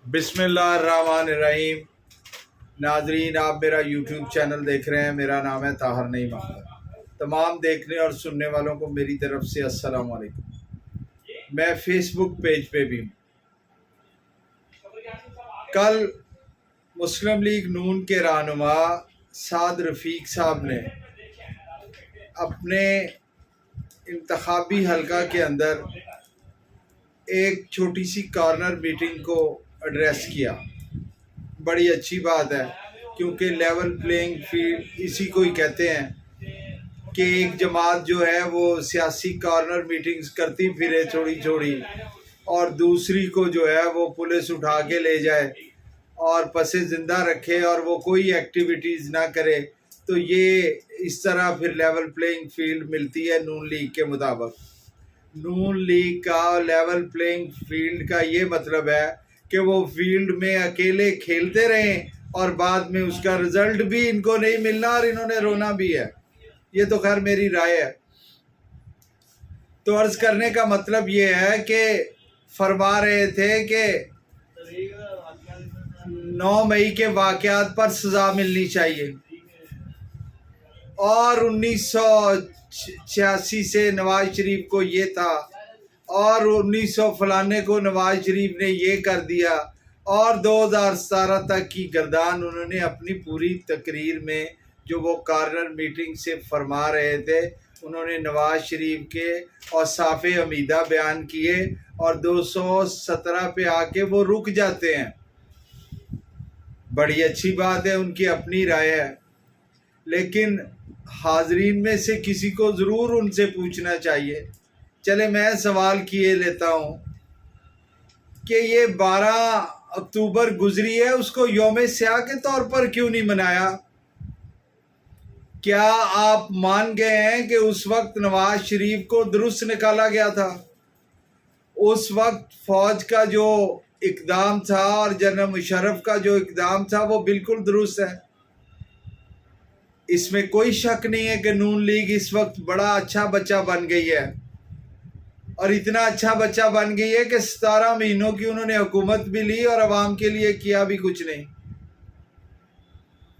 बिस्मिल्लाहिर्रहमानिर्रहीम। नाजरीन, आप मेरा यूट्यूब चैनल देख रहे हैं। मेरा नाम है ताहर नईम अख्तर। तमाम देखने और सुनने वालों को मेरी तरफ से अस्सलाम वालेकुम। मैं फेसबुक पेज पे भी हूँ। कल मुस्लिम लीग नून के रहनुमा साद रफ़ीक साहब ने अपने इंतखाबी हलका के अंदर एक छोटी सी कॉर्नर मीटिंग को एड्रेस किया। बड़ी अच्छी बात है, क्योंकि लेवल प्लेइंग फील्ड इसी को ही कहते हैं कि एक जमात जो है वो सियासी कॉर्नर मीटिंग्स करती फिरे थोड़ी थोड़ी, और दूसरी को जो है वो पुलिस उठा के ले जाए और पसे ज़िंदा रखे और वो कोई एक्टिविटीज़ ना करे। तो ये इस तरह फिर लेवल प्लेइंग फील्ड मिलती है नून लीग के मुताबिक। नून लीग का लेवल प्लेइंग फील्ड का ये मतलब है कि वो फील्ड में अकेले खेलते रहें और बाद में उसका रिजल्ट भी इनको नहीं मिलना और इन्होंने रोना भी है। ये तो खैर मेरी राय है। तो अर्ज करने का मतलब ये है कि फरमा रहे थे कि 9 मई के वाक़यात पर सज़ा मिलनी चाहिए, और 1986 से नवाज शरीफ को ये था, और 1900 फलाने को नवाज शरीफ ने ये कर दिया, और 2017 तक की गर्दान उन्होंने अपनी पूरी तकरीर में जो वो कॉर्नर मीटिंग से फरमा रहे थे, उन्होंने नवाज शरीफ के औसाफ हमीदा बयान किए और 217 पे आके वो रुक जाते हैं। बड़ी अच्छी बात है, उनकी अपनी राय है, लेकिन हाजरीन में से किसी को ज़रूर उनसे पूछना चाहिए। चले मैं सवाल किए लेता हूँ कि ये 12 अक्टूबर गुजरी है, उसको यौम स्याह के तौर पर क्यों नहीं मनाया? क्या आप मान गए हैं कि उस वक्त नवाज शरीफ को दुरुस्त निकाला गया था? उस वक्त फौज का जो इक़दाम था और जनरल मुशर्रफ का जो इक़दाम था वो बिल्कुल दुरुस्त है। इसमें कोई शक नहीं है कि नून लीग इस वक्त बड़ा अच्छा बच्चा बन गई है, और इतना अच्छा बच्चा बन गई है कि 17 महीनों की उन्होंने हुकूमत भी ली और अवाम के लिए किया भी कुछ नहीं।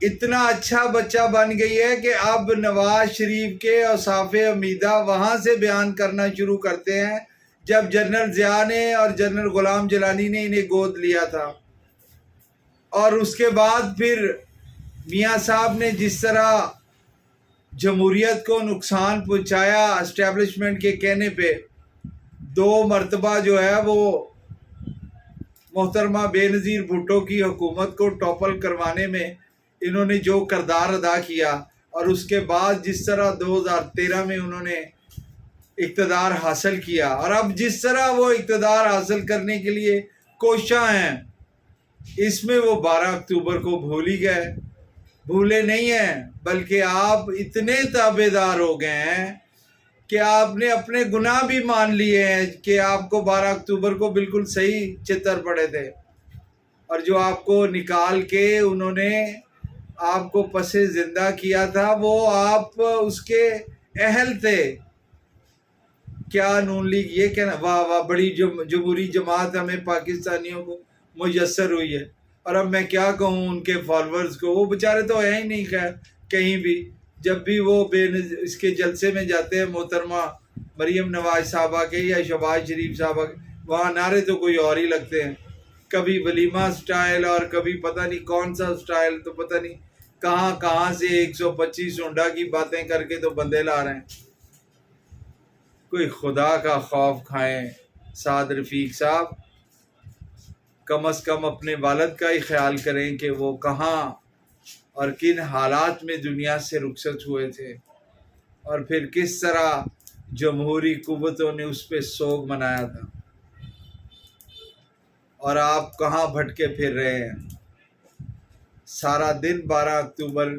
इतना अच्छा बच्चा बन गई है कि अब नवाज शरीफ के औसाफ हमीदा वहाँ से बयान करना शुरू करते हैं जब जनरल ज़िया ने और जनरल गुलाम जलानी ने इन्हें गोद लिया था, और उसके बाद फिर मियाँ साहब ने जिस तरह जमहूरियत को नुकसान पहुँचाया एस्टेब्लिशमेंट के कहने पे, 2 मरतबा जो है वो मोहतरमा बेनज़ीर भुट्टो की हुकूमत को टॉपल करवाने में इन्होंने जो किरदार अदा किया, और उसके बाद जिस तरह 2013 में उन्होंने इक़्तिदार हासिल किया, और अब जिस तरह वो इक़्तिदार हासिल करने के लिए कोशिशां हैं, इसमें वो 12 अक्टूबर को भूल ही गए। भूले नहीं हैं, बल्कि आप इतने ताबेदार हो गए हैं कि आपने अपने गुनाह भी मान लिए हैं कि आपको 12 अक्टूबर को बिल्कुल सही चित्तर पड़े थे, और जो आपको निकाल के उन्होंने आपको पसे ज़िंदा किया था वो आप उसके अहल थे। क्या नून लीग ये कहना, वाह वाह बड़ी जमहूरी जमात हमें पाकिस्तानियों को मुयस्सर हुई है। और अब मैं क्या कहूँ उनके फॉलोअर्स को, वो बेचारे तो है ही नहीं कहीं भी। जब भी वो इसके जलसे में जाते हैं मोहतरमा मरीम नवाज साहबा के या शहबाज शरीफ साहबा के, वहाँ नारे तो कोई और ही लगते हैं। कभी वलीमा स्टाइल और कभी पता नहीं कौन सा स्टाइल, तो पता नहीं कहाँ कहाँ से 125 हुंडा की बातें करके तो बंदे ला रहे हैं। कोई खुदा का खौफ खाएं साद रफ़ीक साहब, कम अज़ कम अपने वालिद का ही ख्याल करें कि वो कहाँ और किन हालात में दुनिया से रुखसत हुए थे, और फिर किस तरह जमहूरी कुव्वतों ने उस पर सोग मनाया था, और आप कहाँ भटके फिर रहे हैं। सारा दिन 12 अक्टूबर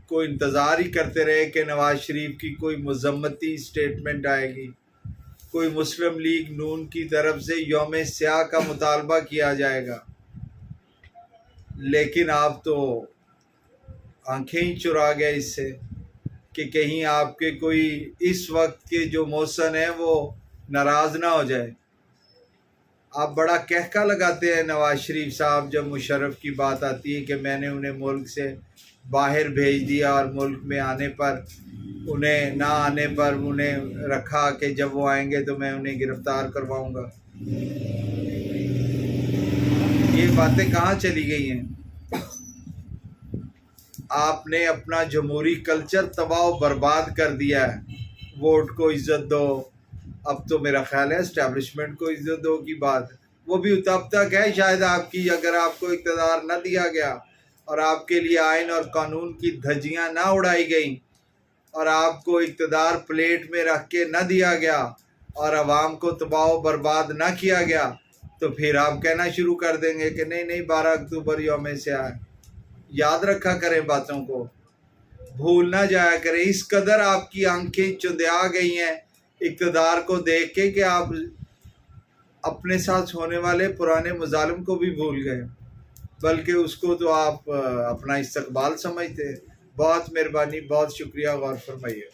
को इंतज़ार ही करते रहे कि नवाज शरीफ की कोई मज़म्मती स्टेटमेंट आएगी, कोई मुस्लिम लीग नून की तरफ से यौम स्याह का मुतालबा किया जाएगा। लेकिन आप तो आंखें ही चुरा गए इससे कि कहीं आपके कोई इस वक्त के जो मौसम है वो नाराज़ ना हो जाए। आप बड़ा कहका लगाते हैं नवाज शरीफ साहब जब मुशर्रफ की बात आती है कि मैंने उन्हें मुल्क से बाहर भेज दिया और मुल्क में आने पर उन्हें ना आने पर उन्हें रखा कि जब वो आएंगे तो मैं उन्हें गिरफ्तार करवाऊंगा। ये बातें कहाँ चली गई हैं? आपने अपना जमहूरी कल्चर तबाह बर्बाद कर दिया है। वोट को इज्जत दो, अब तो मेरा ख्याल है एस्टेब्लिशमेंट को इज्जत दो की बात, वो भी तब तक है शायद आपकी, अगर आपको इक़्तिदार न दिया गया और आपके लिए आइन और कानून की धज्जियां ना उड़ाई गई और आपको इक़्तिदार प्लेट में रख के न दिया गया और अवाम को तबाह बर्बाद ना किया गया, तो फिर आप कहना शुरू कर देंगे कि नहीं नहीं 12 अक्टूबर यौम से आए। याद रखा करें बातों को, भूल ना जाया करें। इस कदर आपकी आंखें चुंधिया गई हैं इक़्तिदार को देख के कि आप अपने साथ होने वाले पुराने मुजालिम को भी भूल गए, बल्कि उसको तो आप अपना इस्तकबाल समझते। बहुत मेहरबानी, बहुत शुक्रिया, गौर फरमाइए।